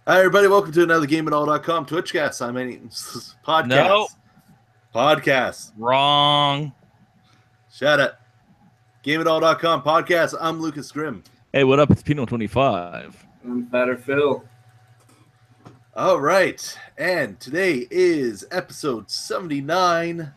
Hi, everybody. Welcome to another GameItAll.com Twitchcast. I mean, podcast. No. Podcast. Wrong. Shut it. GameItAll.com podcast. I'm Lucas Grimm. Hey, what up? It's Pino25. I'm Better Phil. All right. And today is episode 79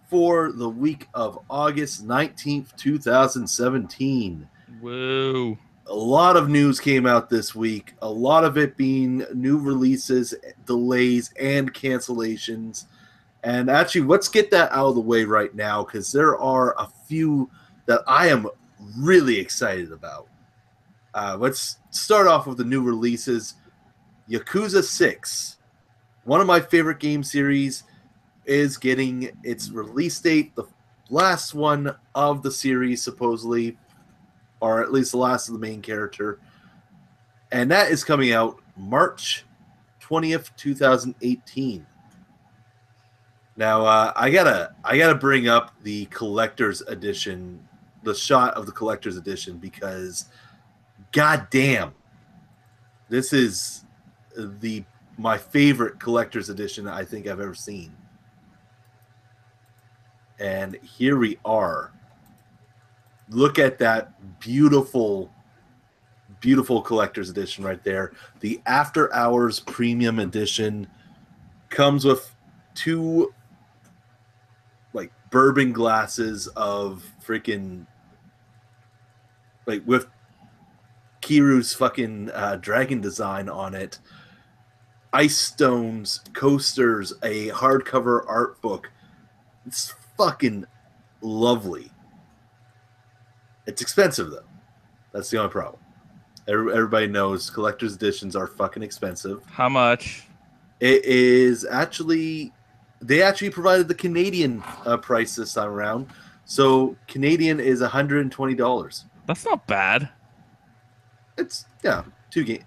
for the week of August 19th, 2017. Woo. A lot of news came out this week. A lot of it being new releases, delays, and cancellations. And actually, let's get that out of the way right now because there are a few that I am really excited about. Let's start off with the new releases. Yakuza 6, one of my favorite game series, is getting its release date, the last one of the series, supposedly, or at least the last of the main character. And that is coming out March 20th, 2018. Now, I gotta bring up the collector's edition, the shot of the collector's edition, because goddamn, this is my favorite collector's edition I think I've ever seen. And here we are. Look at that beautiful, beautiful collector's edition right there. The After Hours Premium Edition comes with two bourbon glasses of freaking with Kiru's fucking dragon design on it, ice stones, coasters, a hardcover art book. It's fucking lovely. It's expensive though. That's the only problem. Everybody knows collector's editions are fucking expensive. How much? It is actually... They actually provided the Canadian price this time around. So Canadian is $120. That's not bad. It's, yeah, game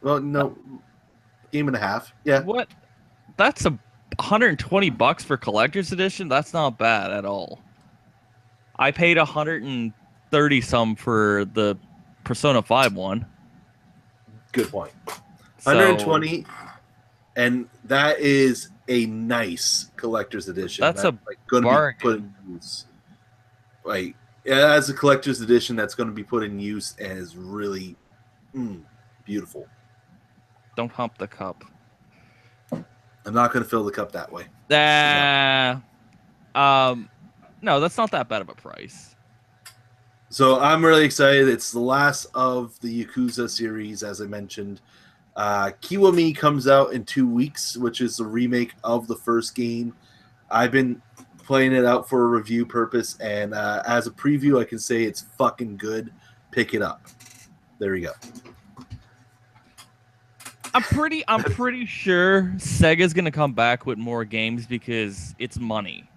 and a half. Yeah. What? That's $120 for collector's edition? That's not bad at all. I paid 130 some for the Persona 5 one. Good point. So, 120, and that is a nice collector's edition. That's going to be put in use. As a collector's edition that's going to be put in use and is really beautiful. Don't hump the cup. I'm not going to fill the cup that way. No, that's not that bad of a price. So I'm really excited. It's the last of the Yakuza series, as I mentioned. Kiwami comes out in 2 weeks, which is a remake of the first game. I've been playing it out for a review purpose, and as a preview, I can say it's fucking good. Pick it up. There you go. I'm pretty sure Sega's gonna come back with more games because it's money.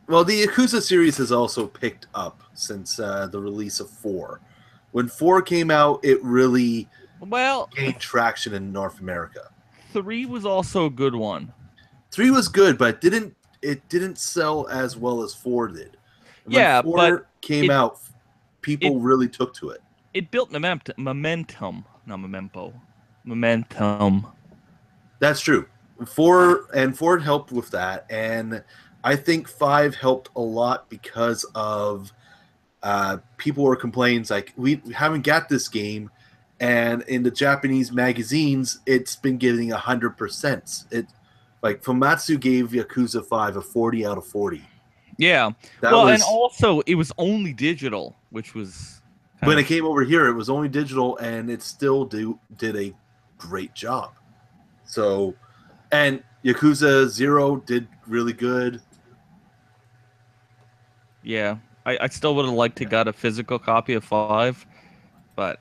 Well, the Yakuza series has also picked up since the release of 4. When 4 came out, it really gained traction in North America. 3 was also a good one. 3 was good, but it didn't sell as well as 4 did. When 4 came out, people really took to it. It built momentum. Not memento. Momentum. That's true. 4 helped with that, and I think 5 helped a lot because of people were complaining like, we haven't got this game, and in the Japanese magazines, it's been getting 100%. Famitsu gave Yakuza 5 a 40 out of 40. Yeah. And also it was only digital, which was when it came over here, it was only digital, and it still did a great job. So, and Yakuza 0 did really good. Yeah, I still would have liked to got a physical copy of 5, but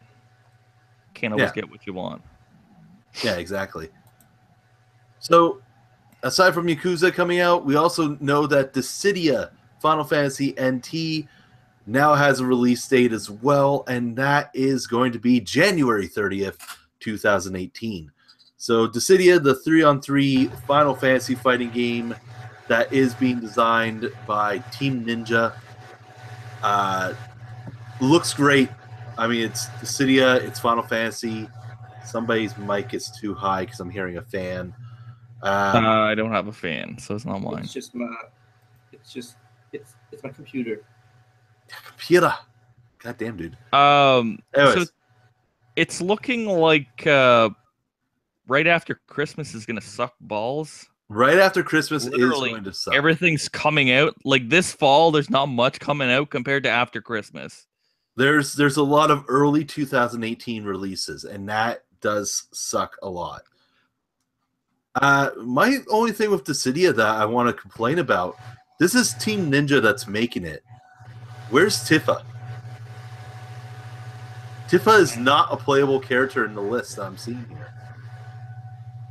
can't always get what you want. Yeah, exactly. So, aside from Yakuza coming out, we also know that Dissidia Final Fantasy NT now has a release date as well, and that is going to be January 30th, 2018. So Dissidia, the 3-on-3 Final Fantasy fighting game that is being designed by Team Ninja, looks great. I mean, it's Dissidia, it's Final Fantasy. Somebody's mic is too high because I'm hearing a fan. I don't have a fan, so it's not mine. It's just my, it's my computer. Computer. God damn, dude. So Anyways, it's looking like right after Christmas is gonna suck balls. right after Christmas Literally, is going to suck. everything's coming out. Like this fall, there's not much coming out compared to after Christmas. There's a lot of early 2018 releases, and that does suck a lot. My only thing with Dissidia that I want to complain about, this is Team Ninja that's making it. Where's Tifa? Tifa is not a playable character in the list I'm seeing here.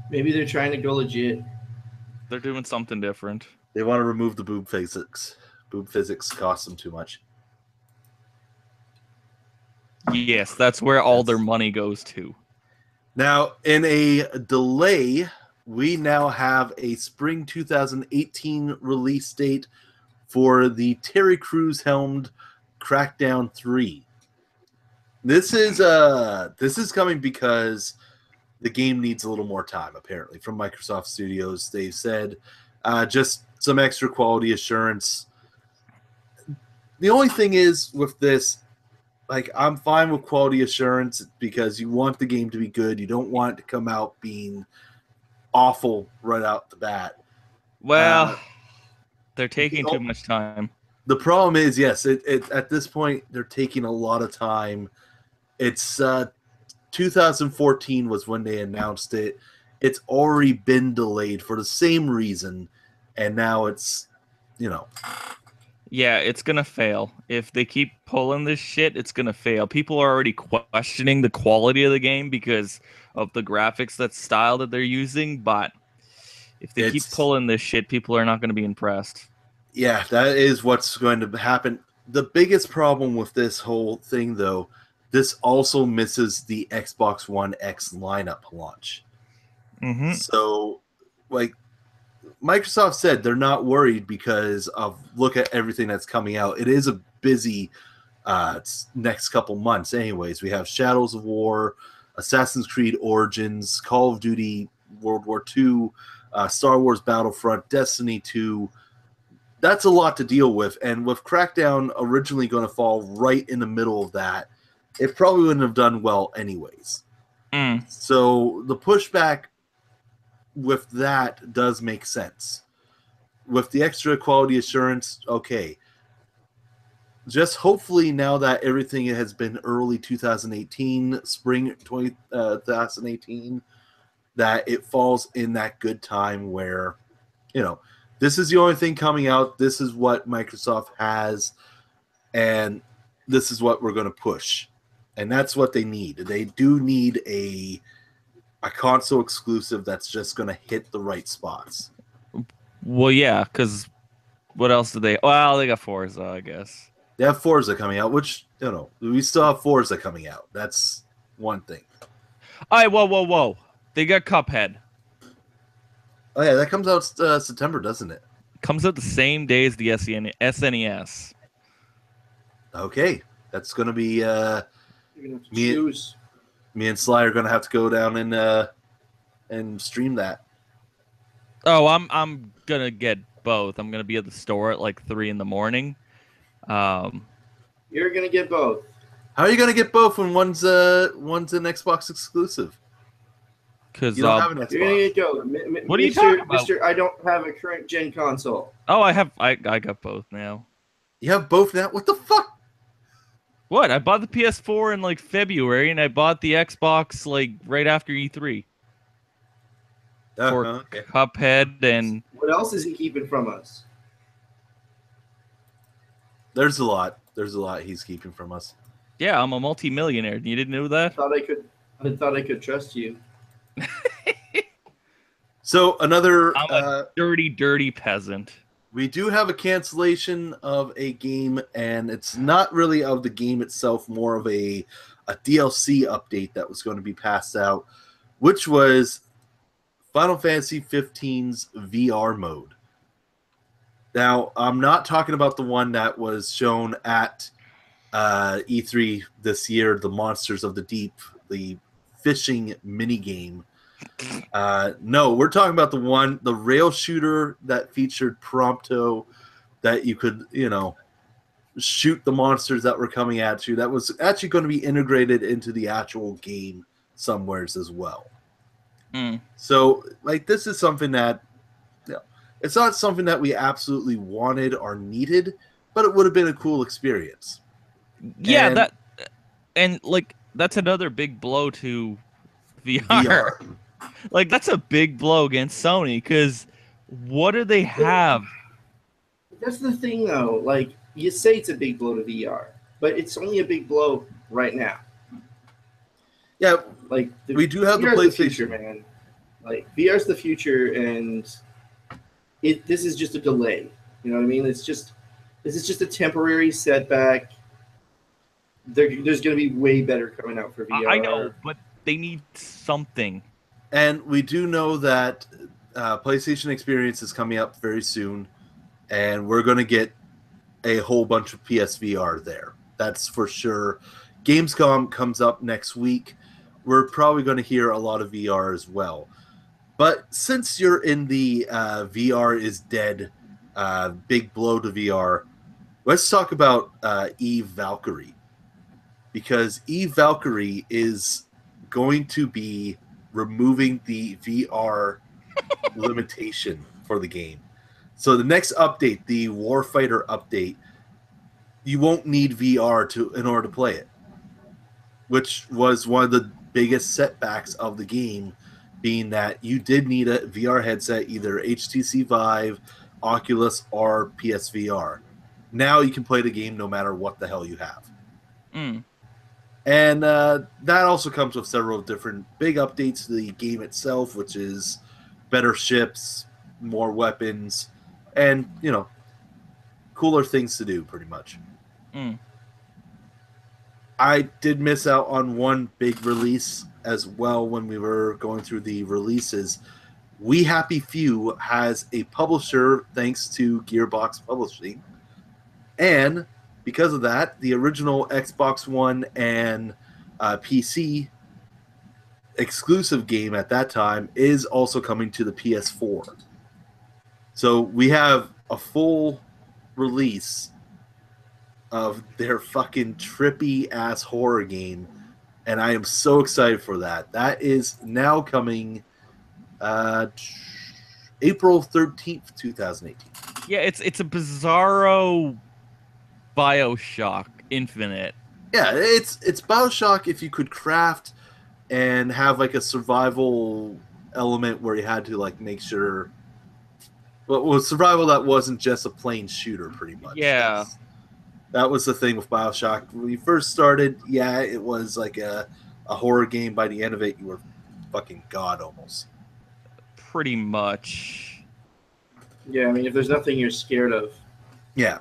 Maybe they're trying to go legit. They're doing something different. They want to remove the boob physics. Boob physics costs them too much. Yes, that's where all their money goes to. Now, in a delay, we now have a spring 2018 release date for the Terry Crews helmed Crackdown 3. This is coming because the game needs a little more time, apparently, from Microsoft Studios. They've said just some extra quality assurance. The only thing is with this, like, I'm fine with quality assurance because you want the game to be good. You don't want it to come out being awful right out the bat. Well, they're taking too much time. The problem is, yes, it at this point, they're taking a lot of time. It's 2014 was when they announced it. It's already been delayed for the same reason, and now it's, Yeah, it's gonna fail. If they keep pulling this shit, it's gonna fail. People are already questioning the quality of the game because of the graphics, that style that they're using, but if they keep pulling this shit, people are not going to be impressed. Yeah, that is what's going to happen. The biggest problem with this whole thing, though, this also misses the Xbox One X lineup launch. Mm-hmm. So, like, Microsoft said they're not worried because of look at everything that's coming out. It is a busy next couple months anyways. We have Shadows of War, Assassin's Creed Origins, Call of Duty World War II, Star Wars Battlefront, Destiny 2. That's a lot to deal with. And with Crackdown originally going to fall right in the middle of that, it probably wouldn't have done well anyways. So the pushback with that does make sense. With the extra quality assurance, okay. Just hopefully now that everything has been early 2018, spring 2018, that it falls in that good time where, this is the only thing coming out. This is what Microsoft has, and this is what we're going to push. And that's what they need. They do need a console exclusive that's just going to hit the right spots. Well, yeah, because what else do they... Well, they got Forza, I guess. They have Forza coming out, which, we still have Forza coming out. That's one thing. All right, whoa. They got Cuphead. Oh, yeah, that comes out September, doesn't it? Comes out the same day as the SNES. Okay. That's going to be... You're gonna have to choose. Me and Sly are going to have to go down and stream that. Oh, I'm going to get both. I'm going to be at the store at like 3 in the morning. You're going to get both. How are you going to get both when one's an Xbox exclusive? Because you don't have an Xbox. You're going to get both. What are you talking about? Mister, I don't have a current gen console. Oh, I got both now. You have both now? What the fuck? What? I bought the PS4 in like February, and I bought the Xbox like right after E3 for okay. Cuphead. And what else is he keeping from us? There's a lot he's keeping from us. Yeah, I'm a multi-millionaire. You didn't know that? I thought I could trust you. So another I'm a dirty peasant. We do have a cancellation of a game, and it's not really of the game itself, more of a DLC update that was going to be passed out, which was Final Fantasy 15's VR mode. Now, I'm not talking about the one that was shown at E3 this year, the Monsters of the Deep, the fishing mini game. No, we're talking about the rail shooter that featured Prompto, that you could, shoot the monsters that were coming at you. That was actually going to be integrated into the actual game somewheres as well. So, like, this is something that, it's not something that we absolutely wanted or needed, but it would have been a cool experience. Yeah, that's another big blow to VR. Like, that's a big blow against Sony, because what do they have? That's the thing, though. Like, you say it's a big blow to VR, but it's only a big blow right now. Yeah, like we do have VR's the PlayStation, future, man. Like, VR's the future, and this is just a delay. You know what I mean? This is just a temporary setback. There's going to be way better coming out for VR. I know, but they need something. And we do know that PlayStation Experience is coming up very soon, and we're going to get a whole bunch of PSVR there. That's for sure. Gamescom comes up next week. We're probably going to hear a lot of VR as well. But since you're in the VR is dead, big blow to VR, let's talk about Eve Valkyrie. Because Eve Valkyrie is going to be removing the VR limitation for the game. So the next update, the Warfighter update, you won't need VR in order to play it, which was one of the biggest setbacks of the game, being that you did need a VR headset, either HTC Vive, Oculus, or PSVR. Now you can play the game no matter what the hell you have. And that also comes with several different big updates to the game itself, which is better ships, more weapons, and, cooler things to do, pretty much. I did miss out on one big release as well when we were going through the releases. We Happy Few has a publisher thanks to Gearbox Publishing. And because of that, the original Xbox One and PC exclusive game at that time is also coming to the PS4. So we have a full release of their fucking trippy ass horror game, and I am so excited for that. That is now coming April 13th, 2018. Yeah, it's a bizarro Bioshock Infinite. Yeah, it's Bioshock if you could craft and have like a survival element where you had to like make sure, well, survival that wasn't just a plain shooter, pretty much. Yeah. That was the thing with Bioshock. When you first started, yeah, it was like a horror game. By the end of it, you were fucking god almost. Pretty much. Yeah, I mean, if there's nothing you're scared of. Yeah.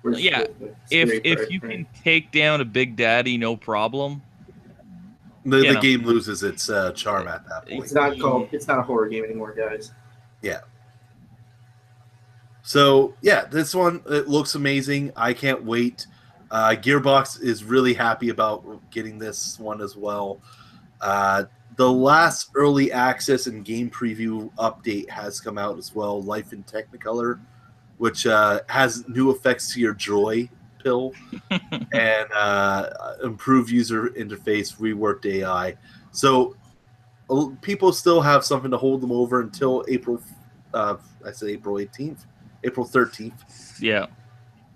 Yeah, if you can take down a Big Daddy, no problem. The game loses its charm at that point. It's not a horror game anymore, guys. Yeah. So, yeah, this one, it looks amazing. I can't wait. Gearbox is really happy about getting this one as well. The last early access and game preview update has come out as well, Life in Technicolor, which has new effects to your Joy pill and improved user interface, reworked AI. So people still have something to hold them over until April 18th. April 13th. Yeah.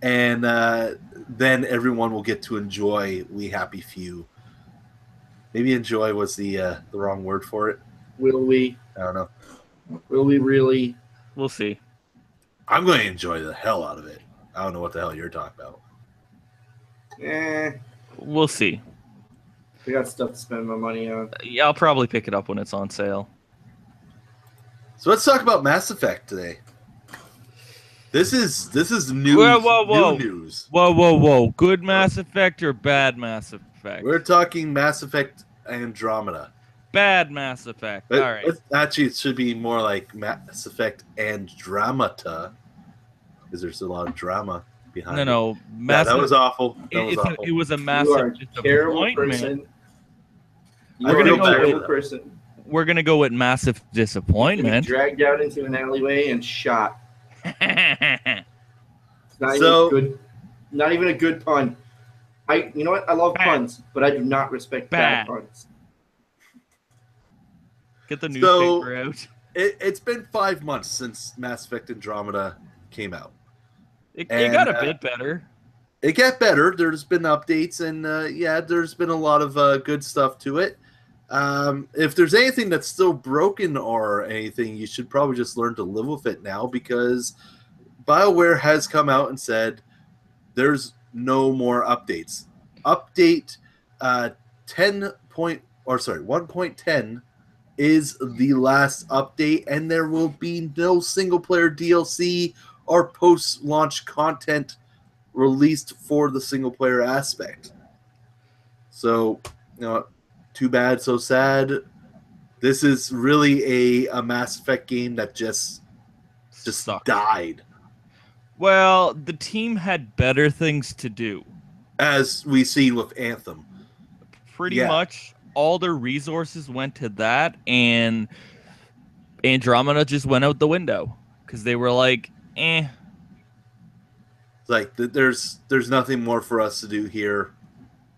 And then everyone will get to enjoy We Happy Few. Maybe enjoy was the wrong word for it. Will we? I don't know. Will we really? We'll see. I'm going to enjoy the hell out of it. I don't know what the hell you're talking about. We'll see. I got stuff to spend my money on. Yeah, I'll probably pick it up when it's on sale. So let's talk about Mass Effect today. This is news. Whoa. New news. Whoa. Good Mass Effect or bad Mass Effect? We're talking Mass Effect Andromeda. Bad Mass Effect. All right. Actually, it should be more like Mass Effect Andromeda, because there's a lot of drama behind it. No. That was awful. It was a You are massive a terrible disappointment. person. You're a terrible person. We're gonna go with massive disappointment. Dragged out into an alleyway and shot. Not even a good pun. You know what? I love puns, but I do not respect bad puns. Get the newspaper out. It's been 5 months since Mass Effect Andromeda came out. It got a bit better. It got better. There's been updates, and there's been a lot of good stuff to it. If there's anything that's still broken or anything, you should probably just learn to live with it now, because BioWare has come out and said there's no more updates. Update 1.10 is the last update, and there will be no single-player DLC or post-launch content released for the single-player aspect. So, too bad, so sad. This is really a Mass Effect game that just died. Well, the team had better things to do. As we see with Anthem. Pretty much all their resources went to that, and Andromeda just went out the window because they were like, eh. Like, there's nothing more for us to do here.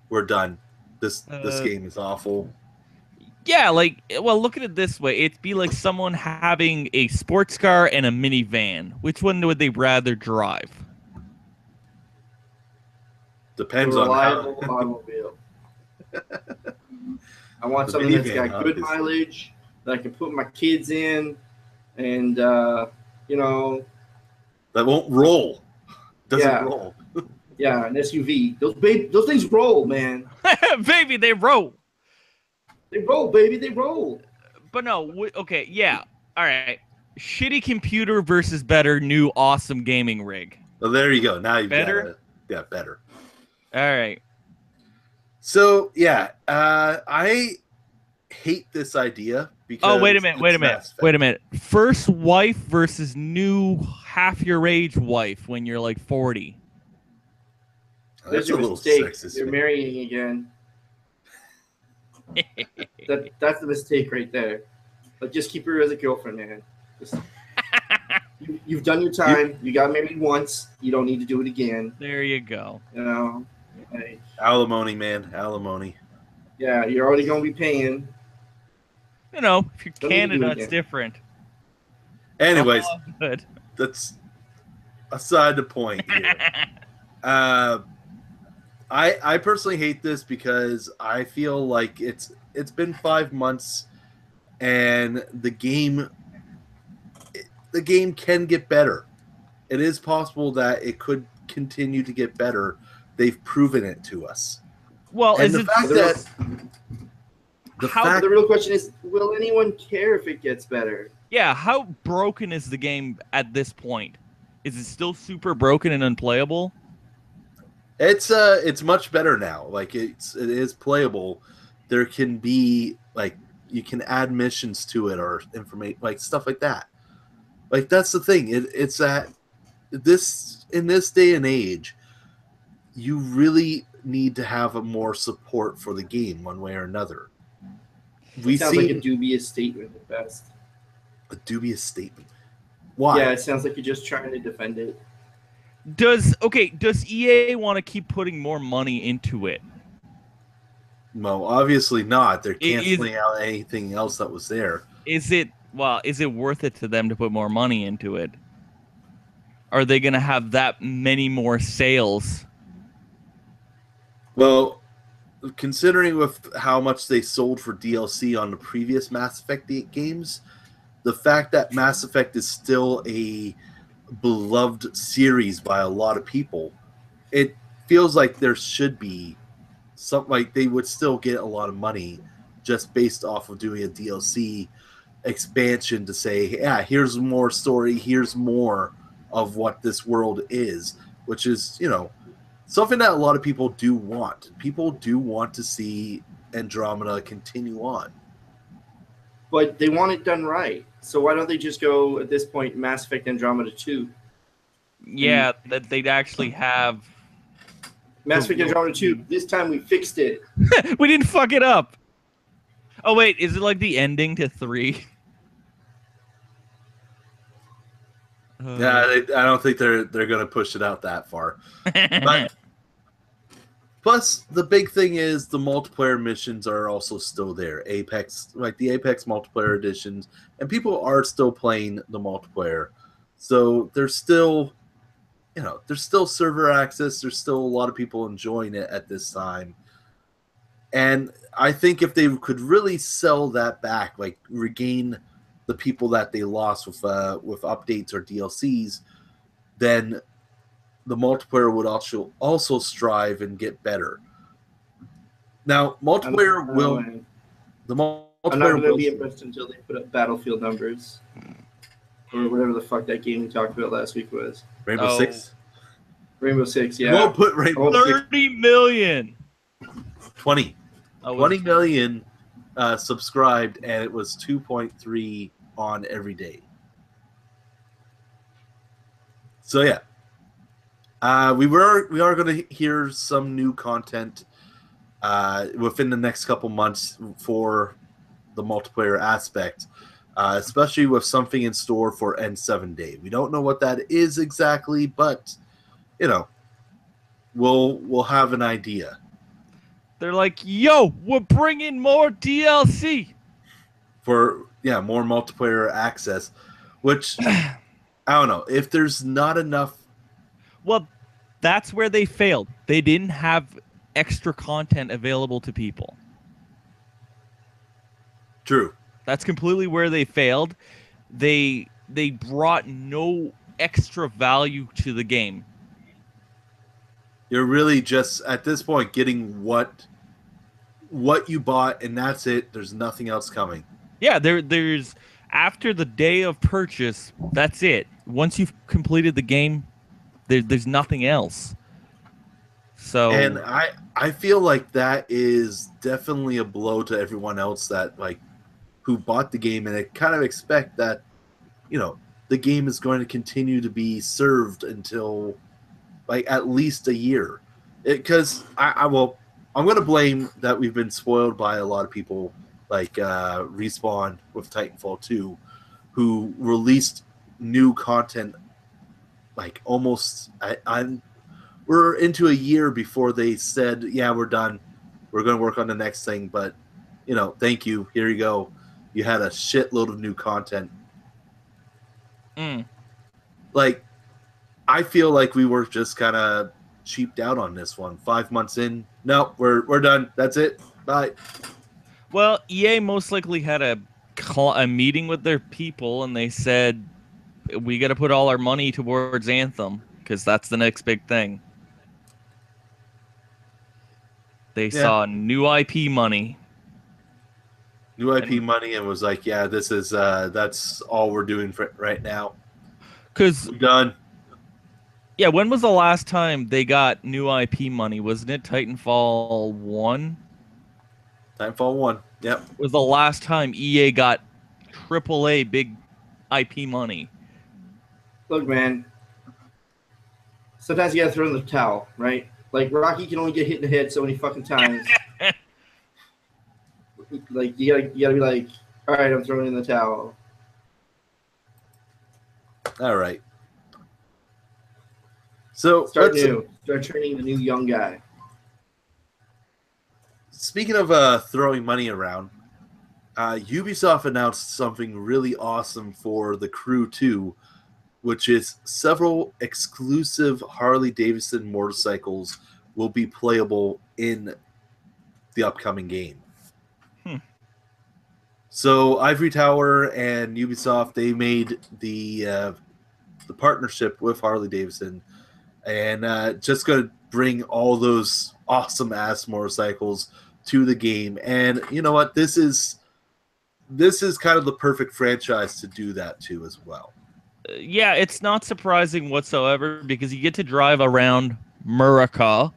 We're done. This game is awful. Yeah, look at it this way. It'd be like someone having a sports car and a minivan. Which one would they rather drive? Depends on reliable automobile. I want something that's got good mileage, that I can put my kids in, and, that won't roll. Doesn't roll. Yeah, an SUV. Those things roll, man. Baby, they roll. They roll, baby. They roll. But no, okay, yeah. All right. Shitty computer versus better new awesome gaming rig. Well, there you go. Now you've better? got it. Yeah, better. All right. So, I hate this idea because... Oh, wait a minute. First wife versus new half your age wife when you're like 40. That's a little sexist. You're marrying again. That's the mistake right there. But just keep her as a girlfriend, man. You've done your time. You got married once. You don't need to do it again. There you go. Alimony, man. Alimony. Yeah, you're already going to be paying. If you're Canada, it's different. Anyways, that's aside the point here. I personally hate this because I feel like it's been 5 months, and the game can get better. It is possible that it could continue to get better. They've proven it to us. Well, and the real question is, will anyone care if it gets better? Yeah, how broken is the game at this point? Is it still super broken and unplayable? It's much better now. Like, it is playable. There can be, like, you can add missions to it or information, like stuff like that. Like, that's the thing. It's that in this day and age, you really need to have more support for the game one way or another. Sounds like a dubious statement at best. A dubious statement. Why? Yeah, it sounds like you're just trying to defend it. Does EA want to keep putting more money into it? No, obviously not. They're canceling out anything else that was there. Is it worth it to them to put more money into it? Are they going to have that many more sales? Well, considering with how much they sold for DLC on the previous Mass Effect games, the fact that Mass Effect is still a beloved series by a lot of people, it feels like there should be something, like they would still get a lot of money just based off of doing a DLC expansion to say, yeah, here's more story, here's more of what this world is, which is, something that a lot of people do want. People do want to see Andromeda continue on. But they want it done right. So why don't they just go, at this point, Mass Effect Andromeda 2? Yeah, that they'd actually have... Mass Effect Andromeda 2, this time we fixed it. We didn't fuck it up. Oh wait, is it like the ending to 3? Yeah, I don't think they're going to push it out that far. But plus, the big thing is the multiplayer missions are also still there. Apex, like the Apex multiplayer editions, and people are still playing the multiplayer. So there's still, there's still server access. There's still a lot of people enjoying it at this time. And I think if they could really sell that back, like regain the people that they lost with updates or DLCs, then the multiplayer would also strive and get better. Now, multiplayer will. The multiplayer I'm not going to be impressed until they put up Battlefield numbers, or whatever the fuck that game we talked about last week was. Rainbow Six. Rainbow Six, yeah. Won't put Rainbow 30 million. 20. 20 million subscribed, and it was 2.3 on every day. So yeah, we are going to hear some new content within the next couple months for the multiplayer aspect, especially with something in store for N7 Day. We don't know what that is exactly, but we'll have an idea. They're like, yo, we're bringing more DLC for more multiplayer access, which I don't know if there's not enough. Well, that's where they failed. They didn't have extra content available to people. True. That's completely where they failed. They brought no extra value to the game. You're really just at this point getting what you bought, and that's it. There's nothing else coming. Yeah, there's after the day of purchase, that's it. Once you've completed the game, there's nothing else. So, and I feel like that is definitely a blow to everyone else that who bought the game and they kind of expect that the game is going to continue to be served until at least a year. Because I'm going to blame that we've been spoiled by a lot of people like Respawn with Titanfall 2, who released new content almost we're into a year before they said, yeah, we're done. We're going to work on the next thing. But, thank you. Here you go. You had a shitload of new content. I feel like we were just kind of cheaped out on this one. 5 months in. No, we're done. That's it. Bye. Well, EA most likely had a meeting with their people, and they said, we got to put all our money towards Anthem, because that's the next big thing. They saw new IP money. New IP money, and was like, yeah, this is that's all we're doing for right now. Because we're done. Yeah, when was the last time they got new IP money? Wasn't it Titanfall 1? Titanfall 1, yep. Was the last time EA got AAA big IP money. Look, man, sometimes you gotta throw in the towel, right? Like, Rocky can only get hit in the head so many fucking times. Like, you gotta be like, all right, I'm throwing in the towel. All right. So start training the new young guy. Speaking of throwing money around, Ubisoft announced something really awesome for The Crew 2, which is several exclusive Harley-Davidson motorcycles will be playable in the upcoming game. So Ivory Tower and Ubisoft, they made the partnership with Harley-Davidson, and just going to bring all those awesome-ass motorcycles to the game. And you know what? This is kind of the perfect franchise to do that to as well. Yeah, it's not surprising whatsoever because you get to drive around America,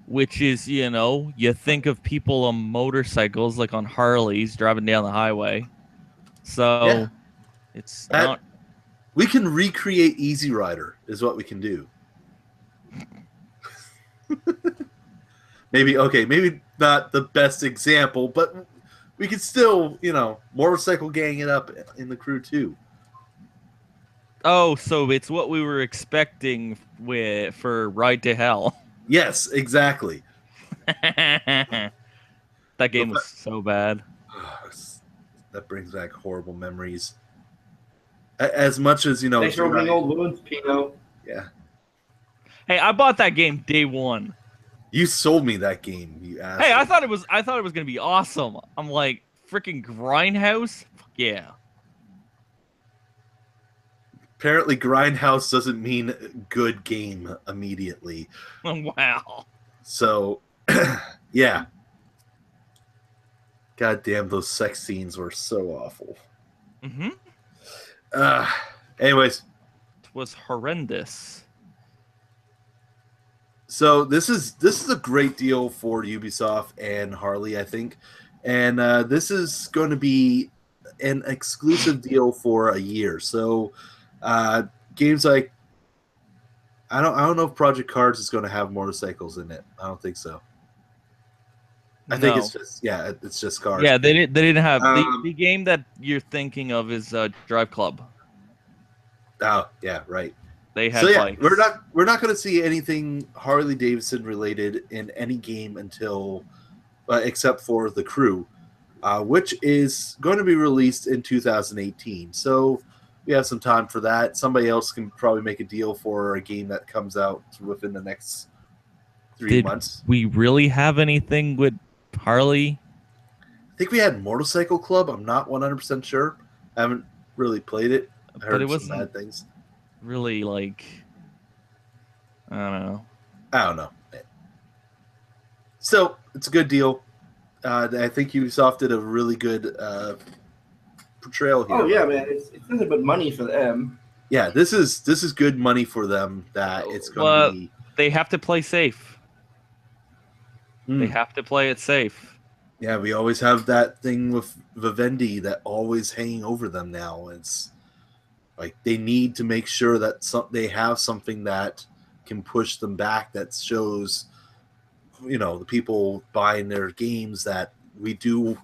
which is, you think of people on motorcycles, like on Harleys, driving down the highway. So it's not... We can recreate Easy Rider is what we can do. maybe not the best example, but we could still, motorcycle gang it up in the crew too. Oh, so it's what we were expecting for Ride to Hell. Yes, exactly. That game was so bad. That brings back horrible memories. As much as Thanks for opening old wounds, Pino. Yeah. Hey, I bought that game day one. You sold me that game, you asshole. Hey, I thought it was gonna be awesome. I'm like, freaking Grindhouse? Fuck yeah. Apparently, Grindhouse doesn't mean good game immediately. Wow. So, yeah. God damn, those sex scenes were so awful. Mm-hmm. Anyways. It was horrendous. So this is a great deal for Ubisoft and Harley, I think. And this is going to be an exclusive deal for a year. So games like I don't know if Project Cars is going to have motorcycles in it. I don't think so. I think it's just cars. Yeah, they didn't have the game that you're thinking of is Drive Club. Oh yeah, right. They had bikes. We're not going to see anything Harley Davidson related in any game until except for the crew, which is going to be released in 2018. So we have some time for that. Somebody else can probably make a deal for a game that comes out within the next 3 months. Did we really have anything with Harley? I think we had Motorcycle Club. I'm not 100% sure. I haven't really played it. I heard some bad things. Really, like, I don't know. So it's a good deal. I think Ubisoft did a really good portrayal here. Oh yeah, man, it's nothing but money for them. Yeah, this is good money for them. That it's going to be. They have to play safe. They have to play it safe. Yeah, we always have that thing with Vivendi that always hanging over them now. It's like they need to make sure that they have something that can push them back, that shows, the people buying their games that we do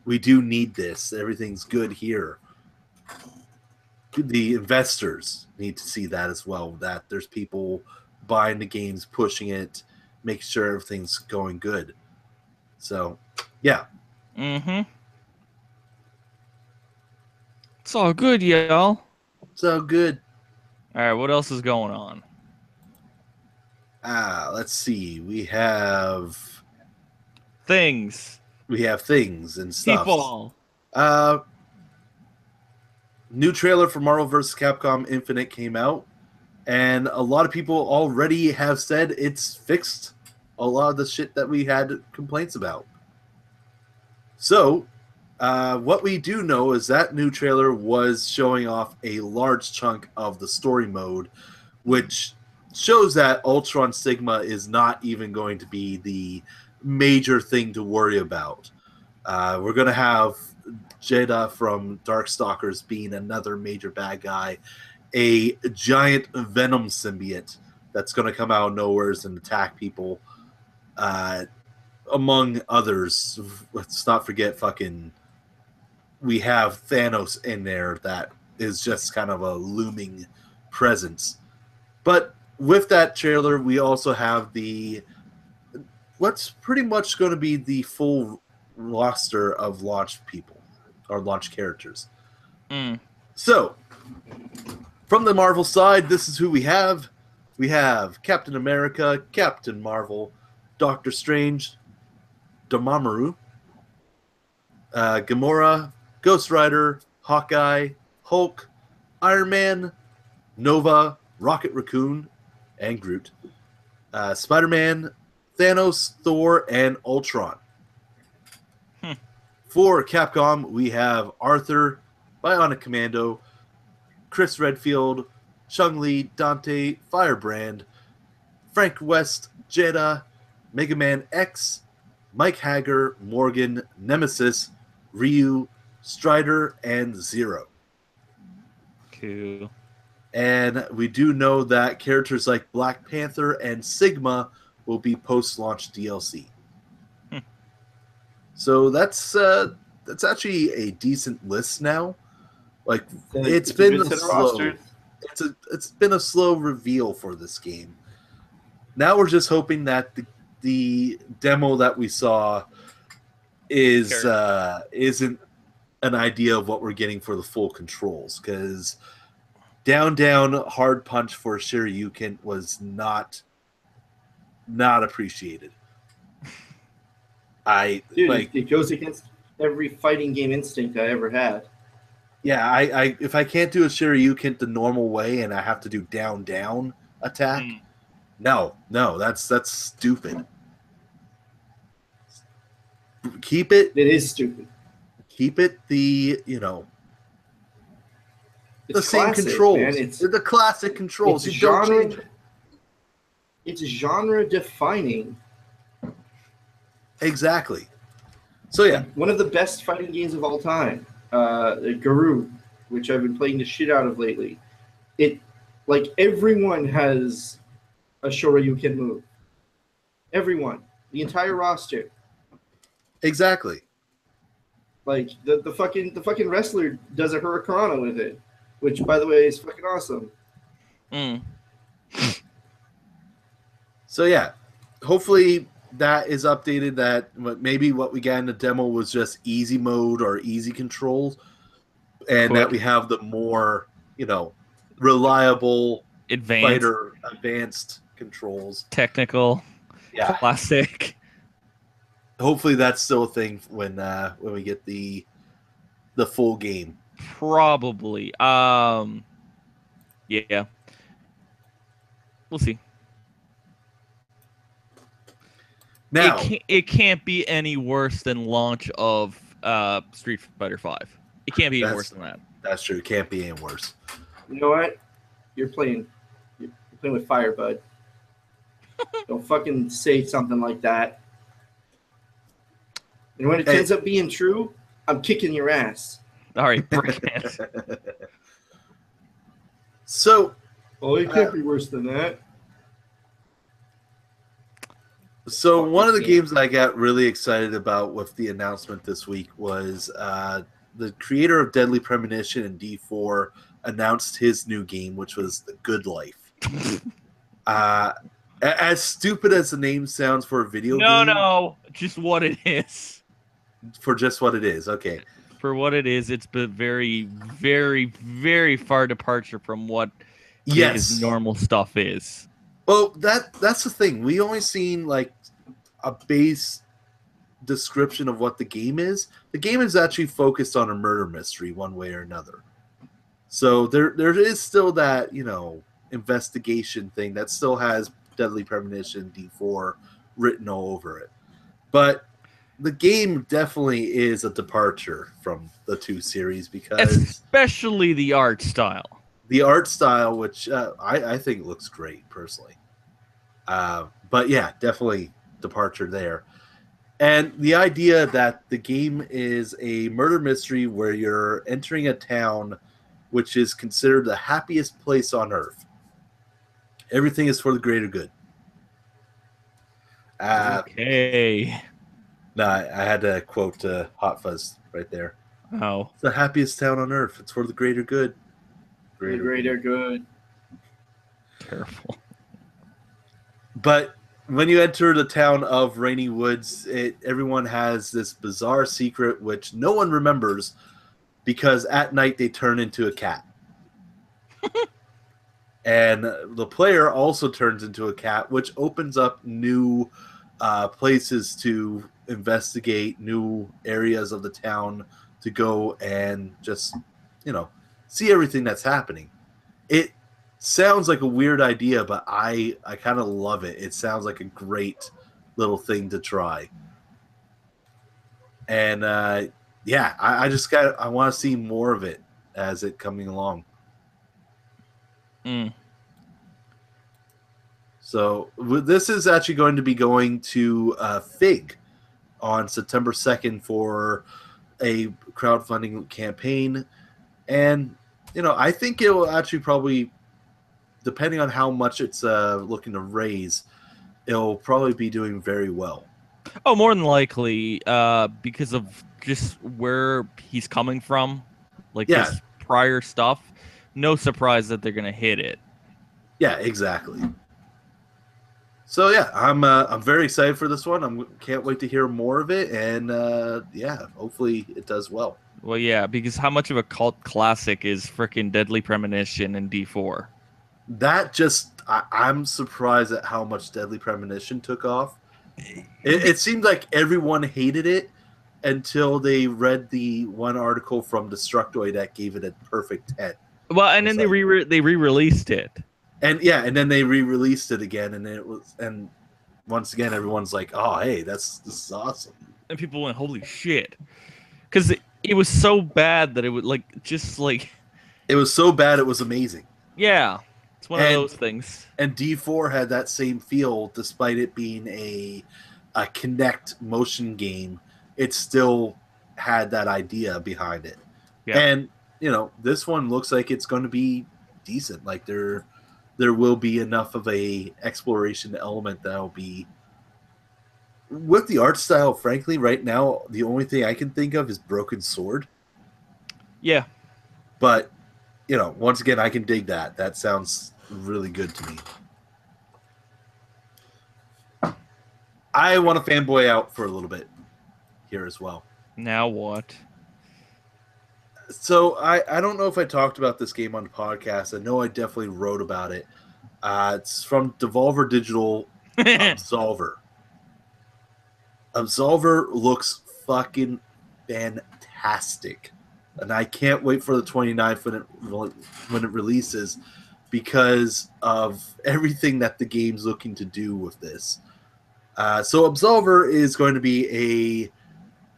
need this. Everything's good here. The investors need to see that as well, that there's people buying the games, pushing it, making sure everything's going good. So, yeah. Mm-hmm. It's all good, y'all. It's all good. All right, what else is going on? Let's see. We have things. We have things and stuff. People. New trailer for Marvel vs. Capcom Infinite came out, and a lot of people already have said it's fixed a lot of the shit that we had complaints about. So, what we do know is that new trailer was showing off a large chunk of the story mode, which shows that Ultron Sigma is not even going to be the major thing to worry about. We're going to have Jeddah from Darkstalkers being another major bad guy, a giant Venom symbiote that's going to come out of nowhere and attack people, among others. Let's not forget we have Thanos in there that is just kind of a looming presence. But with that trailer, we also have what's pretty much going to be the full roster of launch people or launch characters. So, from the Marvel side, this is who we have. We have Captain America, Captain Marvel, Doctor Strange, Dormammu, Gamora, Ghost Rider, Hawkeye, Hulk, Iron Man, Nova, Rocket Raccoon, and Groot, Spider-Man, Thanos, Thor, and Ultron. For Capcom, we have Arthur, Bionic Commando, Chris Redfield, Chun-Li, Dante, Firebrand, Frank West, Jeddah, Mega Man X, Mike Hager, Morgan, Nemesis, Ryu, Strider, and Zero. Cool. And we do know that characters like Black Panther and Sigma will be post-launch DLC. So that's actually a decent list now. Like it's a been good a set of slow, rosters. it's been a slow reveal for this game. Now we're just hoping that the demo that we saw isn't an idea of what we're getting for the full controls, because down hard punch for Shiryuken was not appreciated. Dude, it goes against every fighting game instinct I ever had. Yeah, I if I can't do a Shiryuken the normal way and I have to do down attack, no, that's stupid. Keep it. It is stupid. Keep it the It's same classic, controls. Man. It's the classic controls. It's You don't change it. It's genre defining. Exactly. So yeah, one of the best fighting games of all time, Garou, which I've been playing the shit out of lately. It like everyone has a Shoryuken move. Everyone, the entire roster. exactly. Like the fucking wrestler does a Hurricanrana with it, which by the way is fucking awesome. So yeah, hopefully that is updated. That maybe what we got in the demo was just easy mode or easy controls, and that we have the more reliable advanced controls, technical, classic. Hopefully that's still a thing when we get the full game. Probably. Yeah. We'll see. Now it can't be any worse than launch of Street Fighter V. It can't be any worse than that. That's true. It can't be any worse. You know what? You're playing with fire, bud. Don't fucking say something like that. And when it ends up being true, I'm kicking your ass. All right, bring it. So, it can't be worse than that. So one of the games that I got really excited about with the announcement this week was the creator of Deadly Premonition and D4 announced his new game, which was The Good Life. As stupid as the name sounds for a video game. No, just what it is. For just what it is, okay. For what it is, it's been very, very, very far departure from what his normal stuff is. Well, that's the thing. We only seen like a base description of what the game is. The game is actually focused on a murder mystery one way or another. So there is still that, investigation thing that still has Deadly Premonition D4 written all over it. But the game definitely is a departure from the two series because especially the art style. The art style, which I think looks great personally. But yeah, definitely departure there. And the idea that the game is a murder mystery where you're entering a town which is considered the happiest place on earth. Everything is for the greater good. Okay. No, I had to quote Hot Fuzz right there. Oh. It's the happiest town on earth. It's for the greater good. Greater good. Careful. But when you enter the town of Rainy Woods, everyone has this bizarre secret which no one remembers because at night they turn into a cat. And the player also turns into a cat, which opens up new places to investigate, new areas of the town to go and just, see everything that's happening. It sounds like a weird idea, but I kind of love it. It sounds like a great little thing to try. And I want to see more of it as it coming along. So this is actually going to be going to FIG on September 2nd for a crowdfunding campaign. And, I think it will actually probably, depending on how much it's looking to raise, it'll probably be doing very well. Oh, more than likely, because of just where he's coming from, like Yeah. his prior stuff. No surprise that they're gonna hit it. Yeah, exactly. So yeah, I'm very excited for this one. I can't wait to hear more of it, and yeah, hopefully it does well. Well, yeah, because how much of a cult classic is frickin' Deadly Premonition in D4? That just I'm surprised at how much Deadly Premonition took off. It seemed like everyone hated it until they read the one article from Destructoid that gave it a perfect 10. Well, and then they re-released it. And yeah, and then they re-released it again, and once again everyone's like, "Oh, hey, this is awesome." And people went, "Holy shit!" Because it was so bad that it would it was so bad it was amazing. Yeah, it's one of those things. And D4 had that same feel, despite it being a Kinect motion game. It still had that idea behind it. Yeah. And this one looks like it's going to be decent. Like there will be enough of a exploration element that'll be with the art style. Frankly, right now the only thing I can think of is Broken Sword. Yeah, but once again, I can dig that. That sounds really good to me. I want to fanboy out for a little bit here as well. Now what? So I don't know if I talked about this game on the podcast. I know I definitely wrote about it. It's from Devolver Digital, Absolver. Absolver looks fucking fantastic. And I can't wait for the 29th when it releases because of everything that the game's looking to do with this. So Absolver is going to be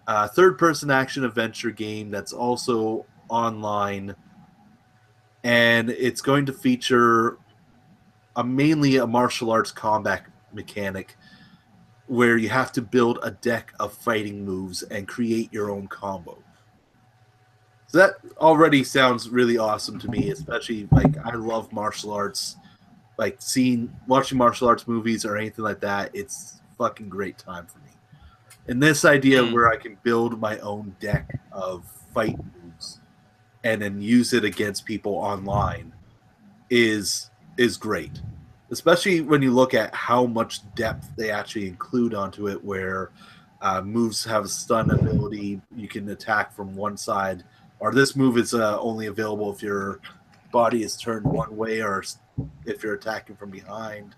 a third-person action adventure game that's also online, and it's going to feature mainly a martial arts combat mechanic where you have to build a deck of fighting moves and create your own combo. So that already sounds really awesome to me, especially I love martial arts. Watching martial arts movies or anything like that, it's fucking great time for me. And this idea where I can build my own deck of fight moves and then use it against people online is great. Especially when you look at how much depth they actually include onto it, where moves have stun ability, you can attack from one side, or this move is only available if your body is turned one way or if you're attacking from behind.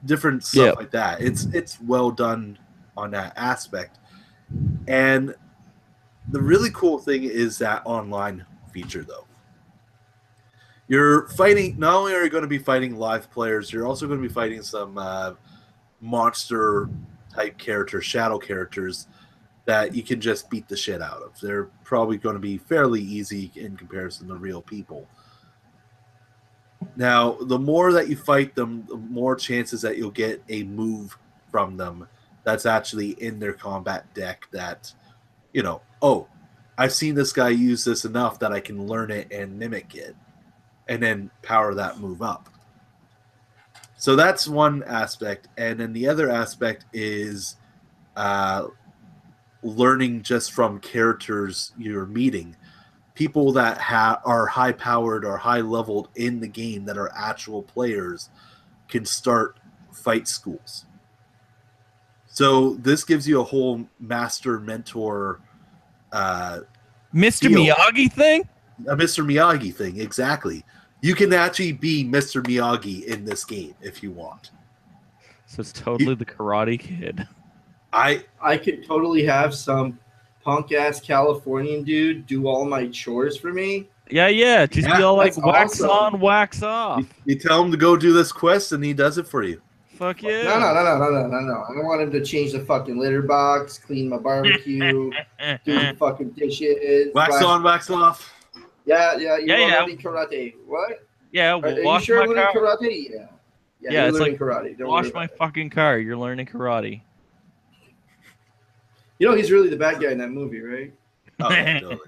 Different stuff like that. It's well done on that aspect. And the really cool thing is that online feature, though. You're fighting, not only are you going to be fighting live players, you're also going to be fighting some monster type characters, shadow characters that you can just beat the shit out of. They're probably going to be fairly easy in comparison to real people. Now, the more that you fight them, the more chances that you'll get a move from them that's actually in their combat deck that, I've seen this guy use this enough that I can learn it and mimic it and then power that move up. So that's one aspect. And then the other aspect is learning just from characters you're meeting. People that are high-powered or high-leveled in the game that are actual players can start fight schools. So this gives you a whole master-mentor Mr. Miyagi thing? A Mr. Miyagi thing, exactly. You can actually be Mr. Miyagi in this game if you want. So it's totally the Karate Kid. I could totally have some punk-ass Californian dude do all my chores for me. Yeah. Just be all like wax on, wax off. You tell him to go do this quest, and he does it for you. Fuck yeah. No. I want him to change the fucking litter box, clean my barbecue, do the fucking dishes. Wax on, wax off. Yeah. You want to be karate? What? Yeah, Are you wash sure my car. Karate? Yeah, it's like karate. Don't wash my fucking car. You're learning karate. He's really the bad guy in that movie, right? Oh, totally.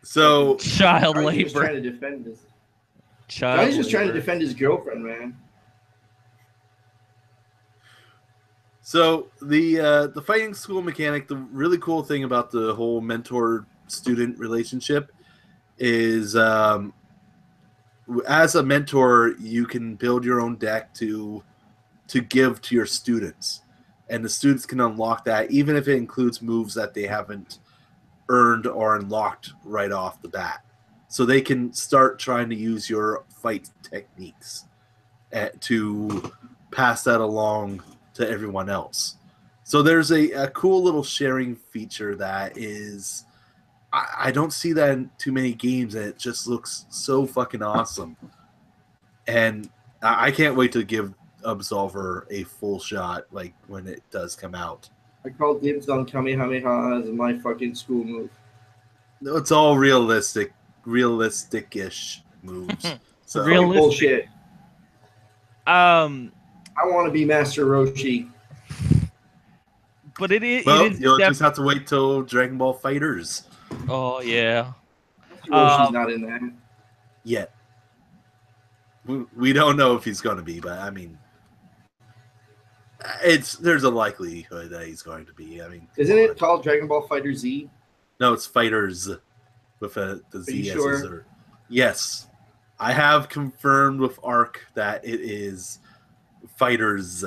So child labor. He's trying to defend his. He's just trying to defend his girlfriend, man. So the fighting school mechanic, the really cool thing about the whole mentor-student relationship is, as a mentor, you can build your own deck to give to your students, and the students can unlock that even if it includes moves that they haven't earned or unlocked right off the bat. So they can start trying to use your fight techniques to pass that along to everyone else. So there's a cool little sharing feature that is, I don't see that in too many games, and it just looks so fucking awesome. And I can't wait to give Absolver a full shot, like when it does come out. I call dibs on Kamehameha as my fucking school move. No, it's all realistic-ish moves. So Realistic. Bullshit. I I want to be Master Roshi. But it is. well, it is you'll just have to wait till Dragon Ball Fighters. Oh yeah. Roshi's not in that yet. We don't know if he's going to be, but I mean, there's a likelihood that he's going to be. I mean, isn't it called Dragon Ball Fighter Z? No, it's Fighters with the Z. Sure? Yes, I have confirmed with Ark that it is Fighters.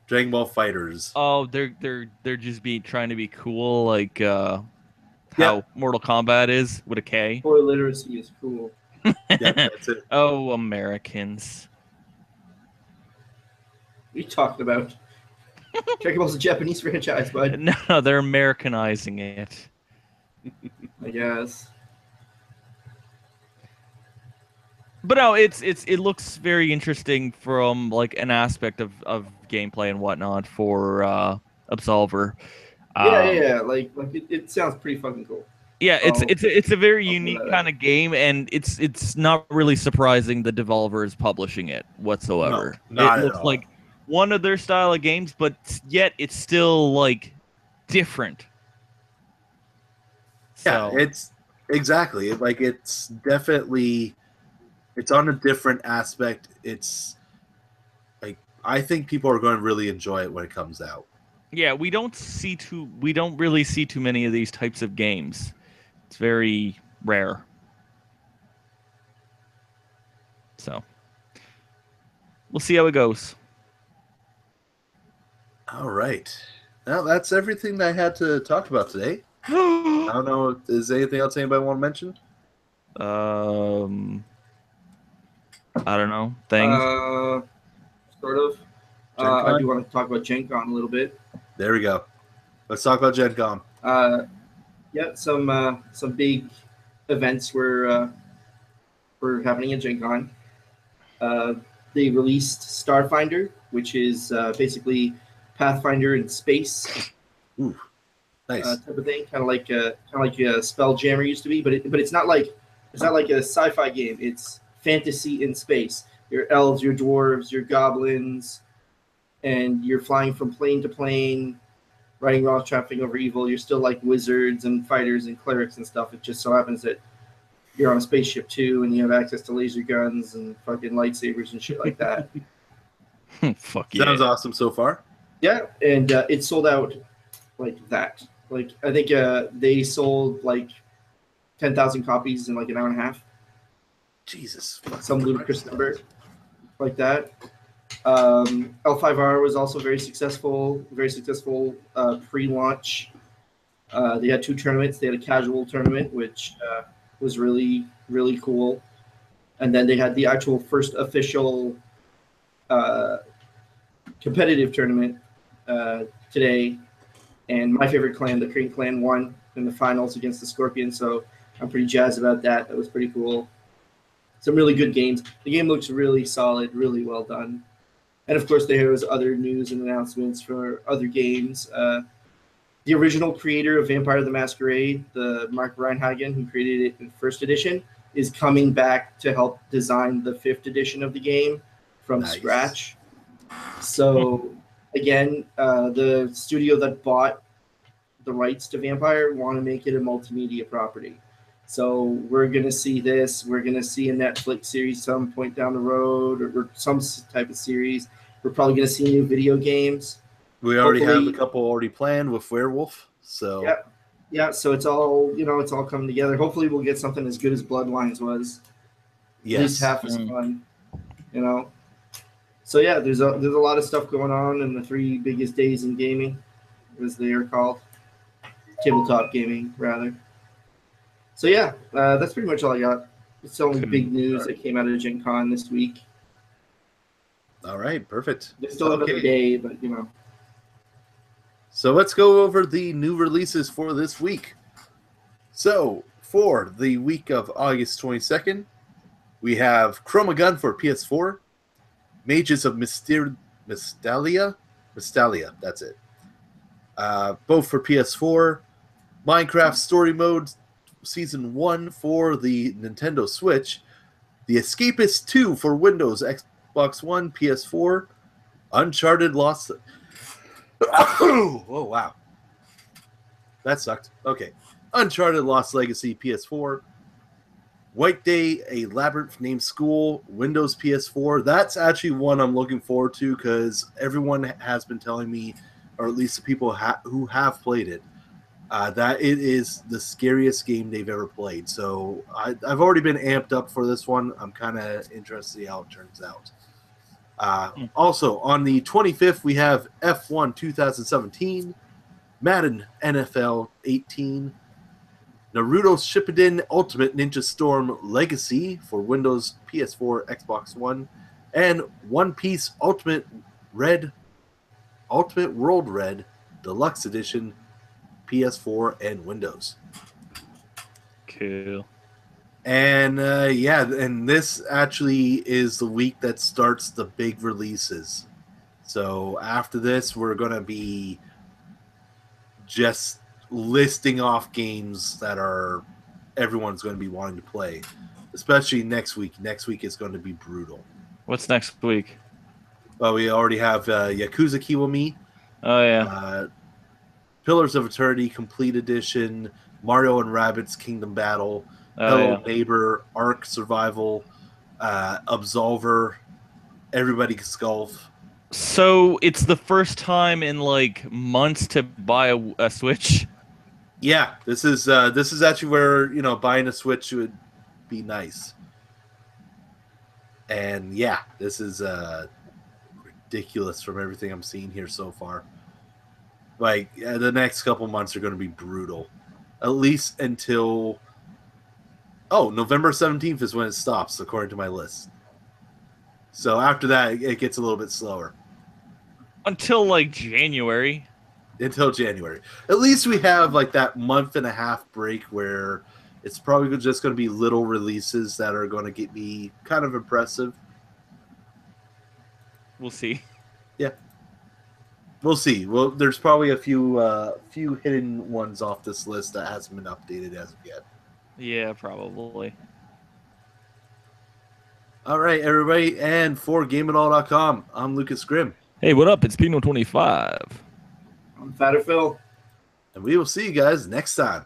Dragon Ball Fighters. Oh, they're just trying to be cool, like how Mortal Kombat is with a K. Boy, literacy is cool. Yeah, that's it. Oh, Americans. What are you talking about? Dragon Ball's a Japanese franchise, bud. No, they're Americanizing it. I guess. But no, it looks very interesting from like an aspect of gameplay and whatnot for Absolver. Yeah. Like it sounds pretty fucking cool. Yeah, it's a very unique kind of game, and it's not really surprising the developer is publishing it whatsoever. No, not it looks at all. like one of their style of games, but yet it's still like different. Yeah, So, it's exactly like it's definitely it's on a different aspect. It's like I think people are going to really enjoy it when it comes out. yeah, we don't really see too many of these types of games. It's very rare. So, we'll see how it goes. All right. Now that's everything that I had to talk about today. I don't know. Is there anything else anybody want to mention? I don't know. Things. Sort of. I do want to talk about Gen Con a little bit. There we go. Let's talk about Gen Con. Yeah, some big events were happening at Gen Con. They released Starfinder, which is basically Pathfinder in space. Ooh, nice. Type of thing, kind of like a Spelljammer used to be, but it's not like a sci-fi game. It's fantasy in space. Your elves, your dwarves, your goblins, and you're flying from plane to plane, riding rock, trampling over evil. You're still like wizards and fighters and clerics and stuff. It just so happens that you're on a spaceship too, and you have access to laser guns and fucking lightsabers and shit like that. Fuck yeah. Sounds awesome so far. Yeah, and it sold out like that. Like I think they sold like 10,000 copies in like an hour and a half. Jesus. Some ludicrous number like that. L5R was also very successful pre-launch. They had 2 tournaments. They had a casual tournament, which was really, really cool. And then they had the actual first official competitive tournament today. And my favorite clan, the Crane Clan, won in the finals against the Scorpions. So I'm pretty jazzed about that. That was pretty cool. Some really good games. The game looks really solid, really well done. And of course, there was other news and announcements for other games. The original creator of Vampire the Masquerade, the Mark Reinhagen, who created it in first edition, is coming back to help design the 5th edition of the game from scratch. So again, the studio that bought the rights to Vampire want to make it a multimedia property. So we're going to see this. We're going to see a Netflix series some point down the road or some type of series. We're probably going to see new video games. We already have a Hopefully- couple already planned with Werewolf. So Yeah. Yeah, so it's all, it's all coming together. Hopefully we'll get something as good as Bloodlines was. At least yes. half as fun, So yeah, there's a lot of stuff going on in the 3 biggest days in gaming, as they are called. Tabletop gaming, rather. So yeah, that's pretty much all I got. It's the only big news that came out of Gen Con this week. All right, perfect. There's still another day, but So let's go over the new releases for this week. So for the week of August 22nd, we have Chroma Gun for PS4, Mages of Mystalia, that's it. Both for PS4, Minecraft Story Mode Season 1 for the Nintendo Switch, The Escapist 2 for Windows, Xbox One, PS4, Uncharted Lost... Oh, wow. That sucked. Okay. Uncharted Lost Legacy, PS4, White Day, A Labyrinth Named School, Windows, PS4. That's actually one I'm looking forward to because everyone has been telling me, or at least the people who have played it, that it is the scariest game they've ever played. So I've already been amped up for this one. I'm kind of interested to see how it turns out. Also, on the 25th, we have F1 2017, Madden NFL 18, Naruto Shippuden Ultimate Ninja Storm Legacy for Windows, PS4, Xbox One, and One Piece Ultimate World Red Deluxe Edition, PS4 and Windows. Cool. And and this actually is the week that starts the big releases. So after this, we're going to be just listing off games that everyone's going to be wanting to play, especially next week. Next week is going to be brutal. What's next week? Well, we already have Yakuza Kiwami. Oh, yeah. Pillars of Eternity Complete Edition, Mario and Rabbids Kingdom Battle, Hello Neighbor, Ark Survival, Absolver, Everybody's Golf. So it's the first time in like months to buy a Switch. Yeah, this is actually where buying a Switch would be nice. And yeah, this is ridiculous from everything I'm seeing here so far. Like the next couple months are going to be brutal, at least until November 17th is when it stops, according to my list. So after that, it gets a little bit slower. Until like January. Until January. At least we have like that month and a half break where it's probably just going to be little releases that are going to get me kind of impressive. We'll see. Yeah. We'll see. Well, there's probably a few hidden ones off this list that hasn't been updated as of yet. Yeah, probably. All right, everybody. And for GameItAll.com, I'm Lucas Grimm. Hey, what up? It's Pino25. I'm Fatter Phil. And we will see you guys next time.